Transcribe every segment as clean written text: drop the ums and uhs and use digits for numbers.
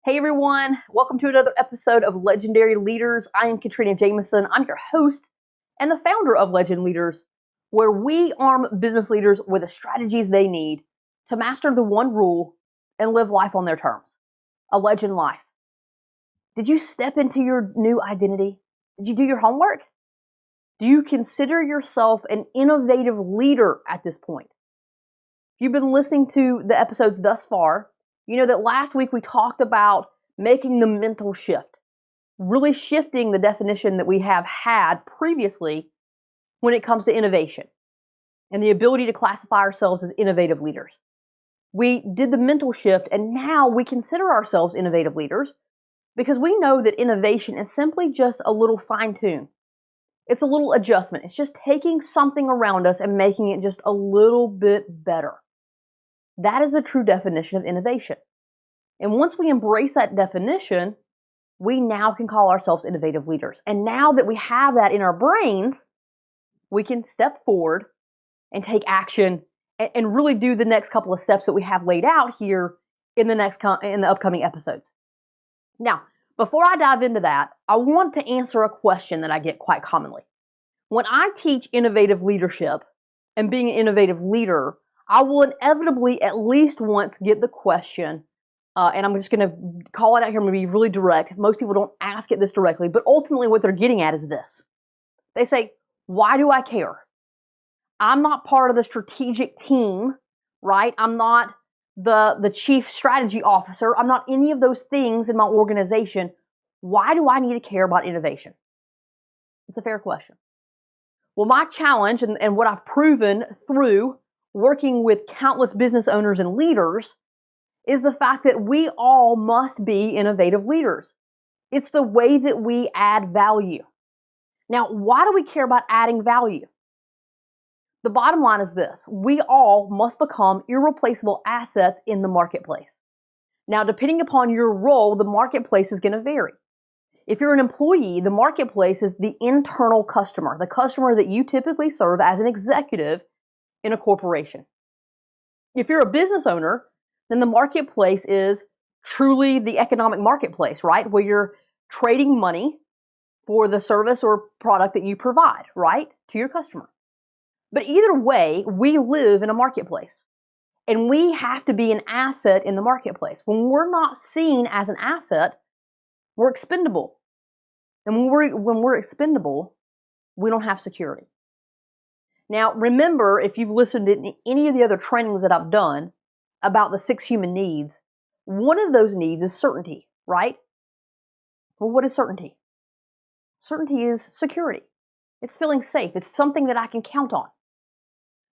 Hey everyone, welcome to another episode of Legendary Leaders. I am Katrina Jameson. I'm your host and the founder of Legend Leaders, where we arm business leaders with the strategies they need to master the one rule and live life on their terms. A legend life. Did you step into your new identity? Did you do your homework? Do you consider yourself an innovative leader at this point? If you've been listening to the episodes thus far, you know that last week we talked about making the mental shift, really shifting the definition that we have had previously when it comes to innovation and the ability to classify ourselves as innovative leaders. We did the mental shift, and now we consider ourselves innovative leaders because we know that innovation is simply just a little fine-tune. It's a little adjustment. It's just taking something around us and making it just a little bit better. That is a true definition of innovation. And once we embrace that definition, we now can call ourselves innovative leaders. And now that we have that in our brains, we can step forward and take action and really do the next couple of steps that we have laid out here in the upcoming episodes. Now, before I dive into that, I want to answer a question that I get quite commonly. When I teach innovative leadership and being an innovative leader, I will inevitably at least once get the question, and I'm just going to call it out here, I'm going to be really direct. Most people don't ask it this directly, but ultimately what they're getting at is this. They say, why do I care? I'm not part of the strategic team, right? I'm not the chief strategy officer. I'm not any of those things in my organization. Why do I need to care about innovation? It's a fair question. Well, my challenge and what I've proven through working with countless business owners and leaders is the fact that we all must be innovative leaders. It's the way that we add value. Now, why do we care about adding value? The bottom line is this: we all must become irreplaceable assets in the marketplace. Now, depending upon your role, the marketplace is going to vary. If you're an employee, the marketplace is the internal customer, the customer that you typically serve as an executive in a corporation. If you're a business owner, then the marketplace is truly the economic marketplace, right? Where you're trading money for the service or product that you provide, right? To your customer. But either way, we live in a marketplace. And we have to be an asset in the marketplace. When we're not seen as an asset, we're expendable. And when we're expendable, we don't have security. Now, remember, if you've listened to any of the other trainings that I've done about the 6 human needs, one of those needs is certainty, right? Well, what is certainty? Certainty is security. It's feeling safe. It's something that I can count on.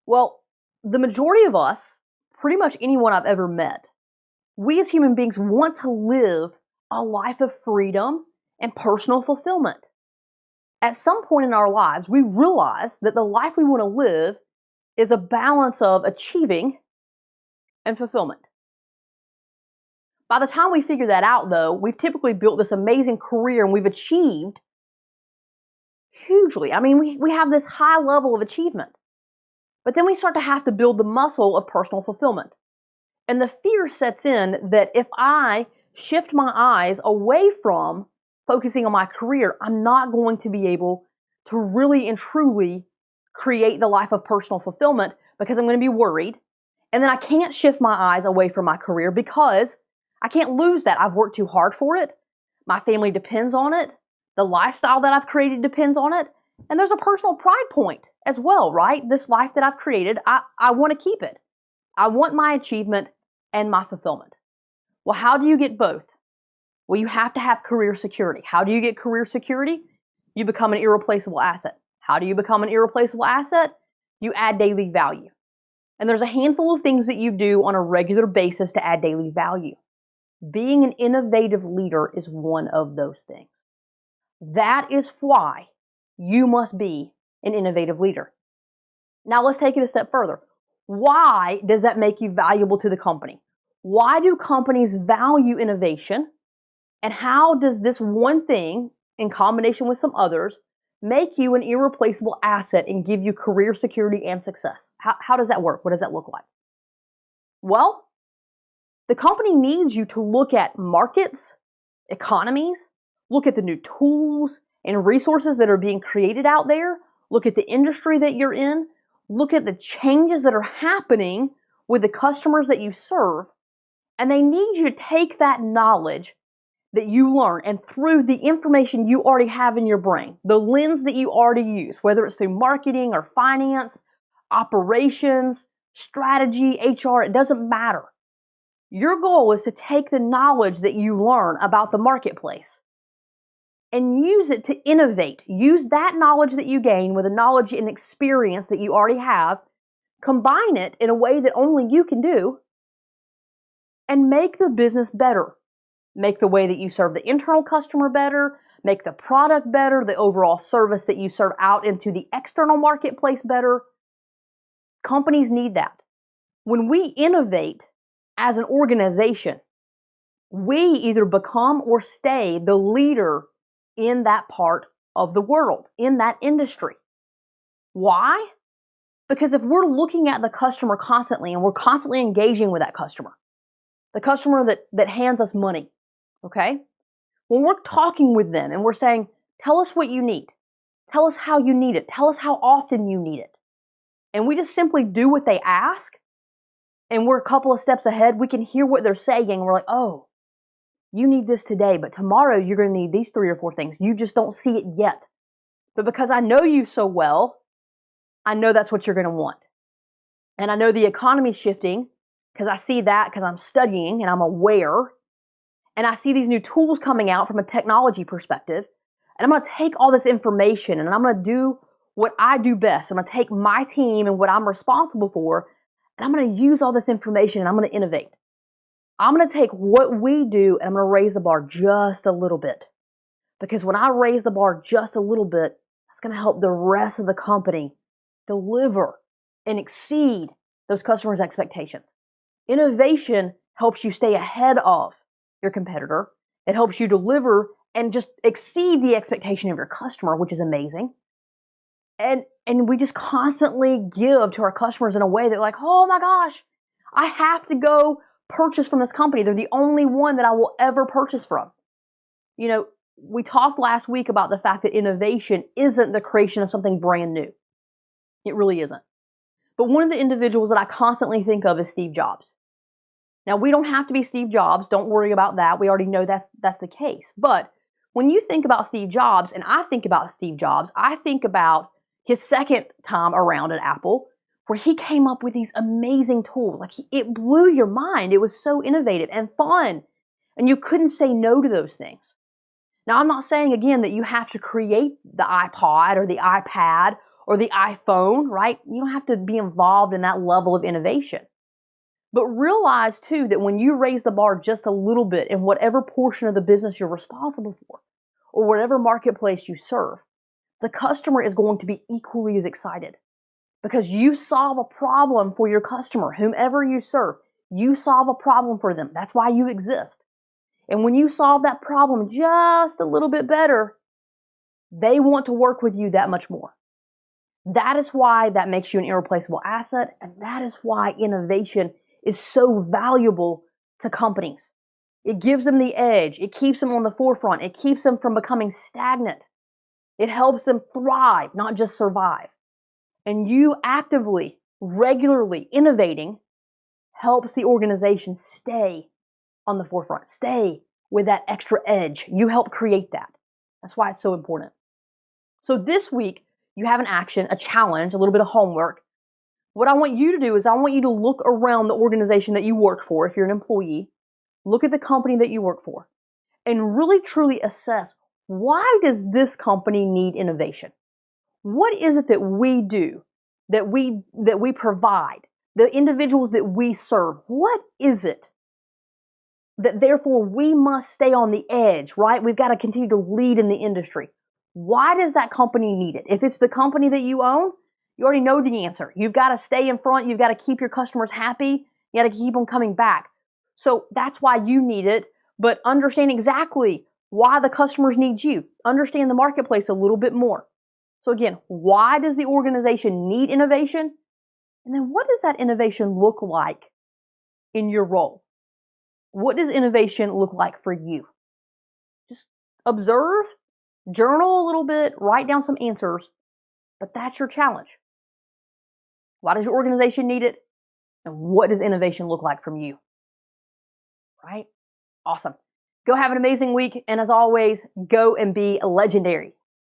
Well, the majority of us, pretty much anyone I've ever met, we as human beings want to live a life of freedom and personal fulfillment. At some point in our lives, we realize that the life we want to live is a balance of achieving and fulfillment. By the time we figure that out, though, we've typically built this amazing career and we've achieved hugely. I mean, we have this high level of achievement. But then we start to have to build the muscle of personal fulfillment. And the fear sets in that if I shift my eyes away from focusing on my career, I'm not going to be able to really and truly create the life of personal fulfillment because I'm going to be worried. And then I can't shift my eyes away from my career because I can't lose that. I've worked too hard for it. My family depends on it. The lifestyle that I've created depends on it. And there's a personal pride point as well, right? This life that I've created, I want to keep it. I want my achievement and my fulfillment. Well, how do you get both? Well, you have to have career security. How do you get career security? You become an irreplaceable asset. How do you become an irreplaceable asset? You add daily value. And there's a handful of things that you do on a regular basis to add daily value. Being an innovative leader is one of those things. That is why you must be an innovative leader. Now let's take it a step further. Why does that make you valuable to the company? Why do companies value innovation? And how does this one thing, in combination with some others, make you an irreplaceable asset and give you career security and success? How does that work? What does that look like? Well, The company needs you to look at markets, economies, look at the new tools and resources that are being created out there, look at the industry that you're in, look at the changes that are happening with the customers that you serve, and they need you to take that knowledge that you learn and through the information you already have in your brain, the lens that you already use, whether it's through marketing or finance, operations, strategy, HR, it doesn't matter. Your goal is to take the knowledge that you learn about the marketplace and use it to innovate. Use that knowledge that you gain with the knowledge and experience that you already have, combine it in a way that only you can do, and make the business better. Make the way that you serve the internal customer better, make the product better, the overall service that you serve out into the external marketplace better. Companies need that. When we innovate as an organization, we either become or stay the leader in that part of the world, in that industry. Why? Because if we're looking at the customer constantly and we're constantly engaging with that customer, the customer that hands us money, okay? When we're talking with them and we're saying, tell us what you need, tell us how you need it, tell us how often you need it, and we just simply do what they ask, and we're a couple of steps ahead, we can hear what they're saying, and we're like, oh, you need this today, but tomorrow you're going to need these 3 or 4 things. You just don't see it yet. But because I know you so well, I know that's what you're going to want. And I know the economy's shifting because I see that because I'm studying and I'm aware. And I see these new tools coming out from a technology perspective. And I'm going to take all this information and I'm going to do what I do best. I'm going to take my team and what I'm responsible for, and I'm going to use all this information and I'm going to innovate. I'm going to take what we do and I'm going to raise the bar just a little bit. Because when I raise the bar just a little bit, that's going to help the rest of the company deliver and exceed those customers' expectations. Innovation helps you stay ahead of your competitor. It helps you deliver and just exceed the expectation of your customer, which is amazing. And we just constantly give to our customers in a way that like, oh my gosh, I have to go purchase from this company. They're the only one that I will ever purchase from. You know, we talked last week about the fact that innovation isn't the creation of something brand new. It really isn't. But one of the individuals that I constantly think of is Steve Jobs. Now, we don't have to be Steve Jobs. Don't worry about that. We already know that's the case. But when you think about Steve Jobs, and I think about Steve Jobs, I think about his second time around at Apple, where he came up with these amazing tools. Like, it blew your mind. It was so innovative and fun. And you couldn't say no to those things. Now, I'm not saying, again, that you have to create the iPod or the iPad or the iPhone, right? You don't have to be involved in that level of innovation. But realize, too, that when you raise the bar just a little bit in whatever portion of the business you're responsible for or whatever marketplace you serve, the customer is going to be equally as excited because you solve a problem for your customer, whomever you serve. You solve a problem for them. That's why you exist. And when you solve that problem just a little bit better, they want to work with you that much more. That is why that makes you an irreplaceable asset, and that is why innovation is so valuable to companies. It gives them the edge. It keeps them on the forefront. It keeps them from becoming stagnant. It helps them thrive, not just survive. And you actively, regularly innovating helps the organization stay on the forefront, stay with that extra edge. You help create that. That's why it's so important. So this week, you have an action, a challenge, a little bit of homework. What I want you to do is I want you to look around the organization that you work for, if you're an employee, look at the company that you work for, and really truly assess, why does this company need innovation? What is it that we do, that we provide, the individuals that we serve? What is it that therefore we must stay on the edge, right? We've got to continue to lead in the industry. Why does that company need it? If it's the company that you own, you already know the answer. You've got to stay in front. You've got to keep your customers happy. You got to keep them coming back. So that's why you need it. But understand exactly why the customers need you. Understand the marketplace a little bit more. So again, why does the organization need innovation? And then what does that innovation look like in your role? What does innovation look like for you? Just observe, journal a little bit, write down some answers, but that's your challenge. Why does your organization need it? And what does innovation look like from you? Right? Awesome. Go have an amazing week. And as always, go and be legendary.